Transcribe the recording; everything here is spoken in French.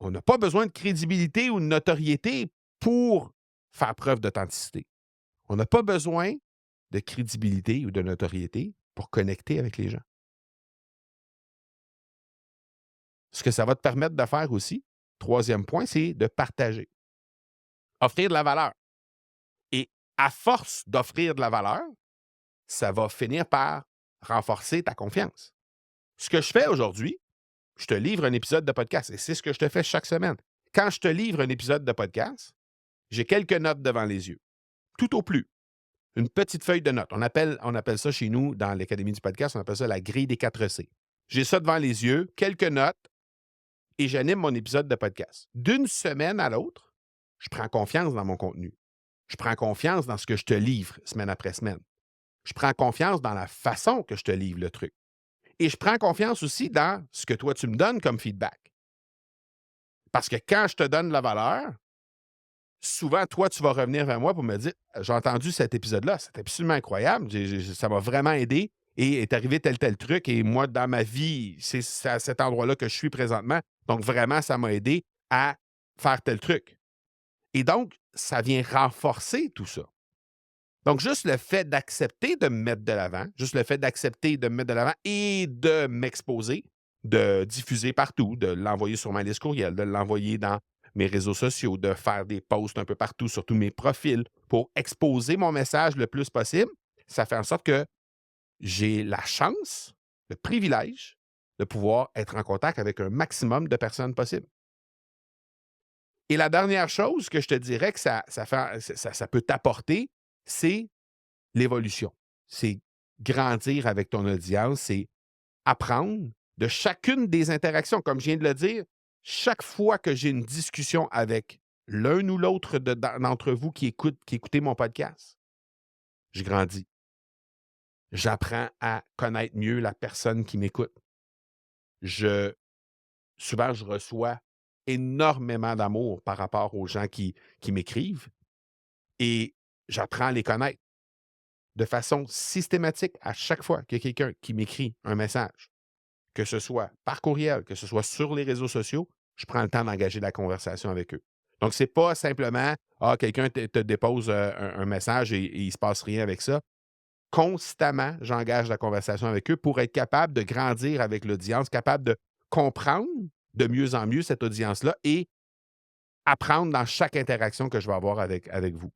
On n'a pas besoin de crédibilité ou de notoriété pour faire preuve d'authenticité. On n'a pas besoin de crédibilité ou de notoriété pour connecter avec les gens. Ce que ça va te permettre de faire aussi, troisième point, c'est de partager. Offrir de la valeur. Et à force d'offrir de la valeur, ça va finir par renforcer ta confiance. Ce que je fais aujourd'hui, je te livre un épisode de podcast et c'est ce que je te fais chaque semaine. Quand je te livre un épisode de podcast, j'ai quelques notes devant les yeux. Tout au plus. Une petite feuille de notes. On appelle ça chez nous, dans l'Académie du podcast, on appelle ça la grille des 4 C. J'ai ça devant les yeux, quelques notes, et j'anime mon épisode de podcast. D'une semaine à l'autre, je prends confiance dans mon contenu. Je prends confiance dans ce que je te livre semaine après semaine. Je prends confiance dans la façon que je te livre le truc. Et je prends confiance aussi dans ce que toi, tu me donnes comme feedback. Parce que quand je te donne la valeur, souvent, toi, tu vas revenir vers moi pour me dire: J'ai entendu cet épisode-là, c'est absolument incroyable, ça m'a vraiment aidé et est arrivé tel truc. Et moi, dans ma vie, c'est à cet endroit-là que je suis présentement. Donc, vraiment, ça m'a aidé à faire tel truc. Et donc, ça vient renforcer tout ça. Donc, juste le fait d'accepter de me mettre de l'avant, juste le fait d'accepter de me mettre de l'avant et de m'exposer, de diffuser partout, de l'envoyer sur ma liste courriel, de l'envoyer dans mes réseaux sociaux, de faire des posts un peu partout sur tous mes profils pour exposer mon message le plus possible, ça fait en sorte que j'ai la chance, le privilège de pouvoir être en contact avec un maximum de personnes possible. Et la dernière chose que je te dirais que ça peut t'apporter, c'est l'évolution. C'est grandir avec ton audience, c'est apprendre de chacune des interactions. Comme je viens de le dire, chaque fois que j'ai une discussion avec l'un ou l'autre d'entre vous qui écoutez mon podcast, je grandis. J'apprends à connaître mieux la personne qui m'écoute. Je Souvent, je reçois énormément d'amour par rapport aux gens qui m'écrivent et j'apprends à les connaître de façon systématique à chaque fois qu'il y a quelqu'un qui m'écrit un message, que ce soit par courriel, que ce soit sur les réseaux sociaux, je prends le temps d'engager la conversation avec eux. Donc, c'est pas simplement: «Ah, quelqu'un te dépose, un message et il se passe rien avec ça». Constamment, j'engage la conversation avec eux pour être capable de grandir avec l'audience, capable de comprendre de mieux en mieux cette audience-là et apprendre dans chaque interaction que je vais avoir avec vous.